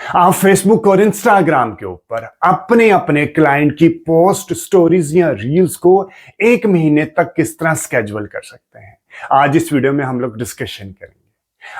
आप फेसबुक और इंस्टाग्राम के ऊपर अपने अपने क्लाइंट की पोस्ट, स्टोरीज या रील्स को एक महीने तक किस तरह स्केड्यूल कर सकते हैं, आज इस वीडियो में हम लोग डिस्कशन करेंगे।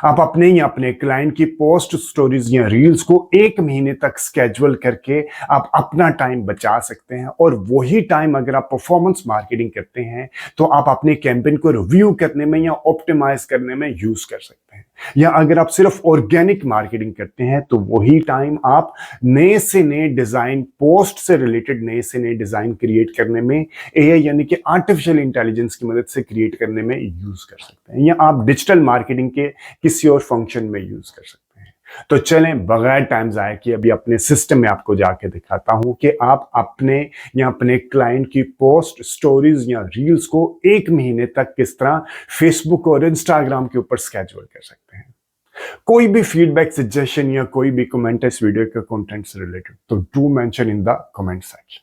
आप अपने या अपने क्लाइंट की पोस्ट, स्टोरीज या रील्स को एक महीने तक स्केड्यूल करके आप अपना टाइम बचा सकते हैं, और वही टाइम अगर आप परफॉर्मेंस मार्केटिंग करते हैं तो आप अपने कैंपेन को रिव्यू करने में या ऑप्टिमाइज करने में यूज कर सकते हैं। या अगर आप सिर्फ ऑर्गेनिक मार्केटिंग करते हैं तो वही टाइम आप नए से नए डिजाइन, पोस्ट से रिलेटेड नए से नए डिजाइन क्रिएट करने में, एआई यानी कि आर्टिफिशियल इंटेलिजेंस की मदद से क्रिएट करने में यूज कर सकते हैं, या आप डिजिटल मार्केटिंग के किसी और फंक्शन में यूज कर सकते हैं। तो चलें बगैर टाइम जाए कि अभी अपने सिस्टम में आपको जाके दिखाता हूं कि आप अपने या अपने क्लाइंट की पोस्ट, स्टोरीज या रील्स को एक महीने तक किस तरह फेसबुक और इंस्टाग्राम के ऊपर स्केड्यूल कर सकते हैं। कोई भी फीडबैक, सजेशन या कोई भी कमेंट इस वीडियो के कंटेंट से रिलेटेड तो do mention in the comment section.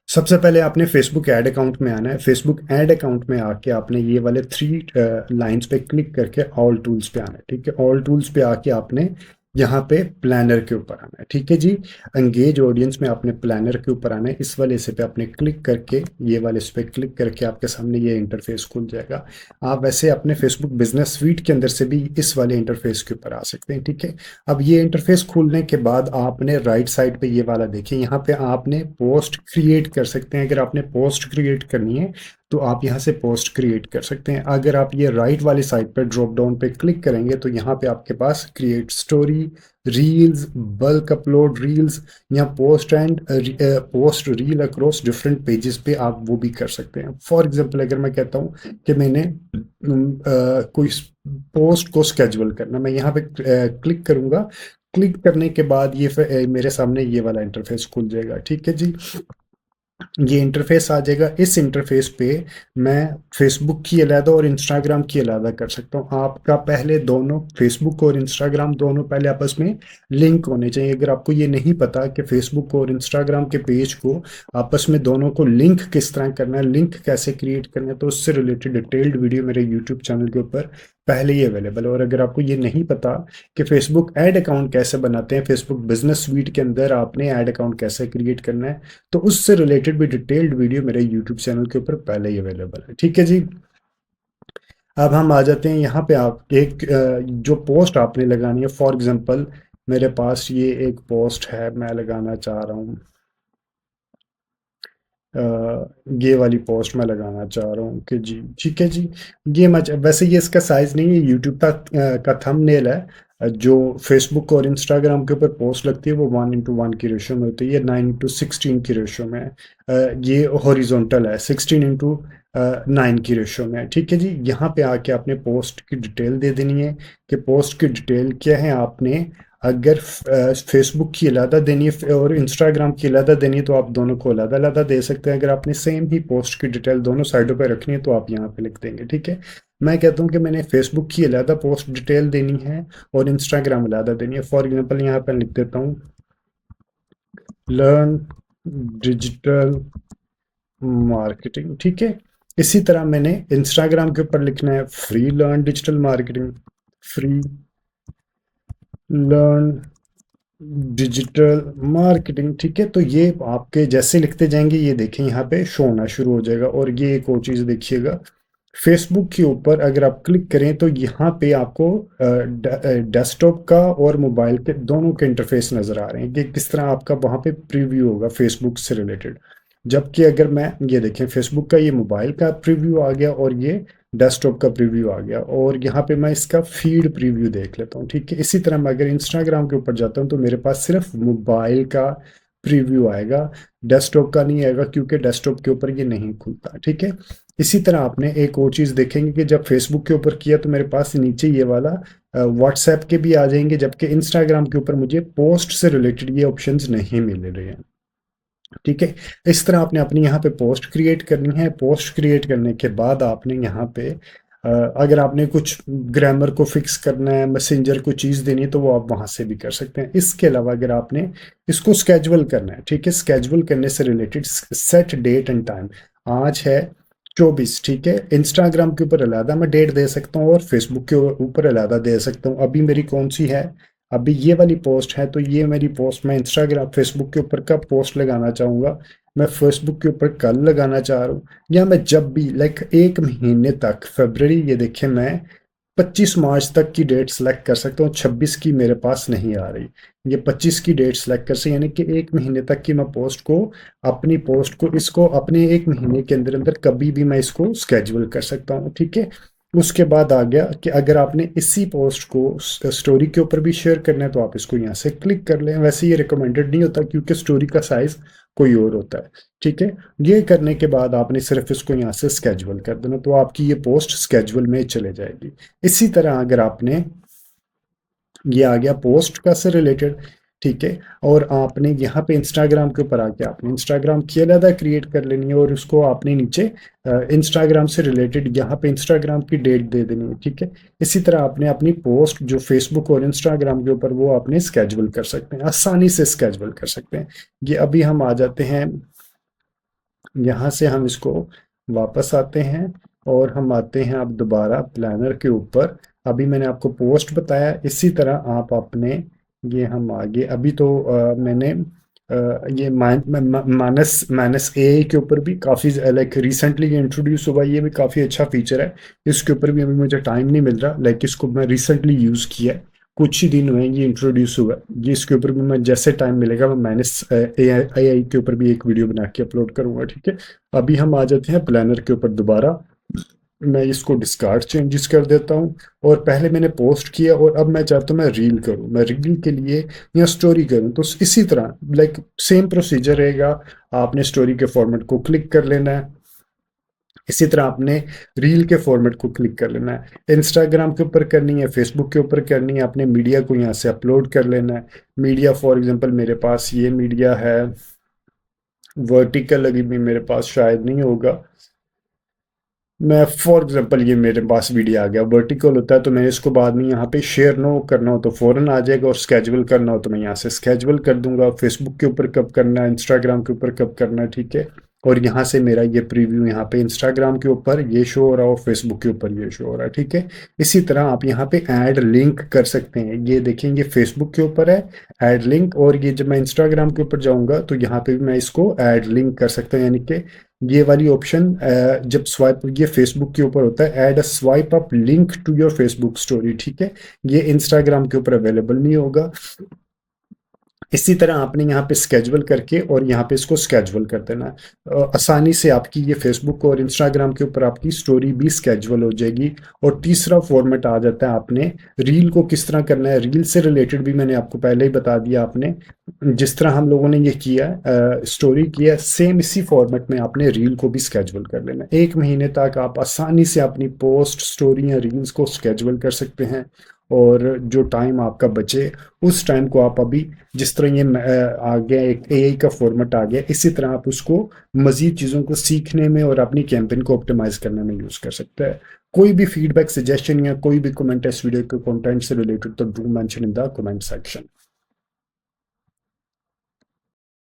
सबसे पहले आपने फेसबुक ऐड अकाउंट में आना है। फेसबुक ऐड अकाउंट में आके आपने ये वाले 3 लाइंस पे क्लिक करके ऑल टूल्स पे आना है। ठीक है, ऑल टूल्स पे आके आपने यहाँ पे प्लानर के ऊपर आना है। ठीक है जी, एंगेज ऑडियंस में आपने प्लानर के ऊपर आना है। इस वाले से पे आपने क्लिक करके, ये वाले इस पे क्लिक करके आपके सामने ये इंटरफेस खुल जाएगा। आप वैसे अपने फेसबुक बिजनेस स्वीट के अंदर से भी इस वाले इंटरफेस के ऊपर आ सकते हैं। ठीक है, अब ये इंटरफेस खुलने के बाद आपने राइट साइड पे ये वाला देखिए, यहाँ पे आपने पोस्ट क्रिएट कर सकते हैं। अगर आपने पोस्ट क्रिएट करनी है तो आप यहाँ से पोस्ट क्रिएट कर सकते हैं। अगर आप ये राइट वाली साइड पर ड्रॉप डाउन पे क्लिक करेंगे तो यहाँ पे आपके पास create story, reels, bulk upload reels या post and post reel across different pages पे आप वो भी कर सकते हैं। फॉर एग्जांपल अगर मैं कहता हूँ कि मैंने कोई पोस्ट को स्केड्यूल करना, मैं यहाँ पे क्लिक करूंगा। क्लिक करने के बाद ये मेरे सामने ये वाला इंटरफेस खुल जाएगा। ठीक है जी, ये इंटरफेस आ जाएगा। इस इंटरफेस पे मैं फेसबुक की अलग और इंस्टाग्राम की अलग कर सकता हूँ। आपका पहले दोनों फेसबुक और इंस्टाग्राम दोनों पहले आपस में लिंक होने चाहिए। अगर आपको ये नहीं पता कि फेसबुक और इंस्टाग्राम के पेज को आपस में दोनों को लिंक किस तरह करना है, लिंक कैसे क्रिएट करना है, तो उससे रिलेटेड डिटेल्ड वीडियो मेरे यूट्यूब चैनल के ऊपर पहले ही अवेलेबल है। और अगर आपको ये नहीं पता कि फेसबुक ऐड अकाउंट कैसे बनाते हैं, फेसबुक बिजनेस स्वीट के अंदर आपने ऐड अकाउंट कैसे क्रिएट करना है, तो उससे रिलेटेड भी डिटेल्ड वीडियो मेरे यूट्यूब चैनल के ऊपर पहले ही अवेलेबल है। ठीक है जी, अब हम आ जाते हैं यहाँ पे। आप एक जो पोस्ट आपने लगानी है, फॉर एग्जांपल मेरे पास ये एक पोस्ट है, मैं लगाना चाह रहा हूँ, ये वाली पोस्ट मैं लगाना चाह रहा हूँ कि जी ठीक है जी, ये वैसे ये इसका साइज नहीं है, यूट्यूब का थंबनेल है। जो फेसबुक और इंस्टाग्राम के ऊपर पोस्ट लगती है वो 1:1 की रेशियो में होती है, ये 9:16 की रेशियो में है। ये हॉरिजॉन्टल है, 16:9 की रेशियो में है। ठीक है जी, यहाँ पे आके आपने पोस्ट की डिटेल दे देनी है कि पोस्ट की डिटेल क्या है। आपने अगर फेसबुक की अलहदा देनी है और इंस्टाग्राम की अलहदा देनी है तो आप दोनों को अलहदा अलहदा दे सकते हैं। अगर आपने सेम ही पोस्ट की डिटेल दोनों साइडों पर रखनी है तो आप यहाँ पे लिख देंगे। ठीक है, मैं कहता हूँ कि मैंने फेसबुक की अलहदा पोस्ट डिटेल देनी है और इंस्टाग्राम अलहदा देनी है। फॉर एग्जाम्पल यहाँ पे लिख देता हूँ लर्न डिजिटल मार्केटिंग। ठीक है, इसी तरह मैंने इंस्टाग्राम के ऊपर लिखना है free learn digital marketing, free learn digital marketing. ठीक है, तो ये आपके जैसे लिखते जाएंगे ये देखें यहाँ पे शो होना शुरू हो जाएगा। और ये एक और चीज़ देखिएगा, फेसबुक के ऊपर अगर आप क्लिक करें तो यहाँ पे आपको डेस्कटॉप का और मोबाइल के दोनों के इंटरफेस नज़र आ रहे हैं कि किस तरह आपका वहाँ पे प्रीव्यू होगा फेसबुक से रिलेटेड। जबकि अगर मैं ये देखें, फेसबुक का ये मोबाइल का प्रीव्यू आ गया और ये डेस्कटॉप का प्रीव्यू आ गया, और यहाँ पे मैं इसका फीड प्रीव्यू देख लेता हूँ। ठीक है, इसी तरह मैं अगर इंस्टाग्राम के ऊपर जाता हूँ तो मेरे पास सिर्फ मोबाइल का प्रीव्यू आएगा, डेस्कटॉप का नहीं आएगा, क्योंकि डेस्कटॉप के ऊपर ये नहीं खुलता। ठीक है, इसी तरह आपने एक और चीज़ देखेंगे कि जब फेसबुक के ऊपर किया तो मेरे पास नीचे ये वाला व्हाट्सएप के भी आ जाएंगे, जबकि इंस्टाग्राम के ऊपर मुझे पोस्ट से रिलेटेड ये ऑप्शंस नहीं मिल रहे हैं। ठीक है, इस तरह आपने अपनी यहाँ पे पोस्ट क्रिएट करनी है। पोस्ट क्रिएट करने के बाद आपने यहाँ पे अगर आपने कुछ ग्रामर को फिक्स करना है, मैसेंजर को चीज़ देनी है तो वो आप वहाँ से भी कर सकते हैं। इसके अलावा अगर आपने इसको स्केड्यूल करना है, ठीक है, स्केड्यूल करने से related set date and time, आज है 24, ठीक है, इंस्टाग्राम के ऊपर अलहदा मैं डेट दे सकता हूँ और फेसबुक के ऊपर अलहदा दे सकता हूँ। अभी मेरी कौन सी है, अभी ये वाली पोस्ट है तो ये मेरी पोस्ट मैं इंस्टाग्राम फेसबुक के ऊपर कब पोस्ट लगाना चाहूँगा, मैं फेसबुक के ऊपर कल लगाना चाह रहा हूँ, या मैं जब भी लाइक 1 महीने तक फरवरी, ये देखिए मैं 25 मार्च तक की डेट सेलेक्ट कर सकता हूँ, 26 की मेरे पास नहीं आ रही, ये 25 की डेट सेलेक्ट कर सकते, यानी कि 1 महीने तक की मैं पोस्ट को, अपनी पोस्ट को, इसको अपने 1 महीने के अंदर अंदर कभी भी मैं इसको स्केड्यूल कर सकता हूँ, ठीक है। उसके बाद आ गया कि अगर आपने इसी पोस्ट को स्टोरी के ऊपर भी शेयर करना है तो आप इसको यहाँ से क्लिक कर लें। वैसे ये रिकमेंडेड नहीं होता क्योंकि स्टोरी का साइज कोई और होता है, ठीक है। ये करने के बाद आपने सिर्फ इसको यहाँ से स्केड्यूल कर देना, तो आपकी ये पोस्ट स्केड्यूल में चले जाएगी। इसी तरह अगर आपने, ये आ गया पोस्ट का से रिलेटेड, ठीक है, और आपने यहाँ पे इंस्टाग्राम के ऊपर आके आपने इंस्टाग्राम की अलग क्रिएट कर लेनी है और उसको आपने नीचे इंस्टाग्राम से रिलेटेड यहाँ पे इंस्टाग्राम की डेट दे देनी है, ठीक है। इसी तरह आपने अपनी पोस्ट जो फेसबुक और इंस्टाग्राम के ऊपर वो आपने स्केड्यूल कर सकते हैं, आसानी से स्केड्यूल कर सकते हैं। ये अभी हम आ जाते हैं, यहाँ से हम इसको वापस आते हैं और हम आते हैं अब दोबारा प्लानर के ऊपर। अभी मैंने आपको पोस्ट बताया, इसी तरह आप अपने, ये हम आगे अभी तो मैंने ये मानस मानस एआई के ऊपर भी काफ़ी लाइक रिसेंटली ये इंट्रोड्यूस हुआ, ये भी काफ़ी अच्छा फीचर है। इसके ऊपर भी अभी मुझे टाइम नहीं मिल रहा, लाइक इसको मैं रिसेंटली यूज़ किया है, कुछ ही दिन हुए ये इंट्रोड्यूस हुआ। ये इसके ऊपर भी मैं जैसे टाइम मिलेगा मैं माइनस एआई के ऊपर भी एक वीडियो बना के अपलोड करूंगा, ठीक है। अभी हम आ जाते हैं प्लानर के ऊपर दोबारा। मैं इसको डिस्कार्ड चेंजेस कर देता हूँ और पहले मैंने पोस्ट किया और अब मैं चाहता हूँ मैं रील करूँ, मैं रील के लिए या स्टोरी करूँ, तो इसी तरह लाइक सेम प्रोसीजर रहेगा। आपने स्टोरी के फॉर्मेट को क्लिक कर लेना है, इसी तरह आपने रील के फॉर्मेट को क्लिक कर लेना है। इंस्टाग्राम के ऊपर करनी है, फेसबुक के ऊपर करनी है, आपने मीडिया को यहाँ से अपलोड कर लेना है। मीडिया फॉर एग्जांपल मेरे पास ये मीडिया है, वर्टिकल अभी भी मेरे पास शायद नहीं होगा, मैं फॉर एग्जांपल ये मेरे पास वीडियो आ गया, वर्टिकल होता है तो मैं इसको बाद में यहाँ पे शेयर नो करना हो तो फ़ौरन आ जाएगा और स्केड्यूल करना हो तो मैं यहाँ से स्केड्यूल कर दूंगा। फेसबुक के ऊपर कब करना है, इंस्टाग्राम के ऊपर कब करना है, ठीक है। और यहाँ से मेरा ये प्रीव्यू यहाँ पे इंस्टाग्राम के ऊपर ये शो हो रहा हो, फेसबुक के ऊपर ये शो हो रहा है, ठीक है। इसी तरह आप यहाँ पे ऐड लिंक कर सकते हैं, ये देखेंगे फेसबुक के ऊपर है ऐड लिंक, और ये जब मैं इंस्टाग्राम के ऊपर जाऊँगा तो यहाँ पे भी मैं इसको ऐड लिंक कर सकता हूँ, यानी कि ये वाली ऑप्शन जब स्वाइप, ये फेसबुक के ऊपर होता है add a swipe up link to your Facebook story, ठीक है। ये इंस्टाग्राम के ऊपर अवेलेबल नहीं होगा। इसी तरह आपने यहाँ पे स्केड्यूल करके और यहाँ पे इसको स्केड्यूल कर देना है। आसानी से आपकी ये फेसबुक और इंस्टाग्राम के ऊपर आपकी स्टोरी भी स्केड्यूल हो जाएगी। और तीसरा फॉर्मेट आ जाता है, आपने रील को किस तरह करना है। रील से रिलेटेड भी मैंने आपको पहले ही बता दिया, आपने जिस तरह हम लोगों ने ये किया स्टोरी किया, सेम इसी फॉर्मेट में आपने रील को भी स्केड्यूल कर लेना। 1 महीने तक आप आसानी से अपनी पोस्ट, स्टोरी या रील्स को स्केड्यूल कर सकते हैं। और जो टाइम आपका बचे उस टाइम को आप अभी, जिस तरह ये आ गया एक एआई का फॉर्मेट आ गया, इसी तरह आप उसको मजीद चीज़ों को सीखने में और अपनी कैंपेन को ऑप्टिमाइज करने में यूज़ कर सकते हैं। कोई भी फीडबैक, सजेशन या कोई भी कमेंट इस वीडियो के कंटेंट से रिलेटेड तो do mention in the comment section.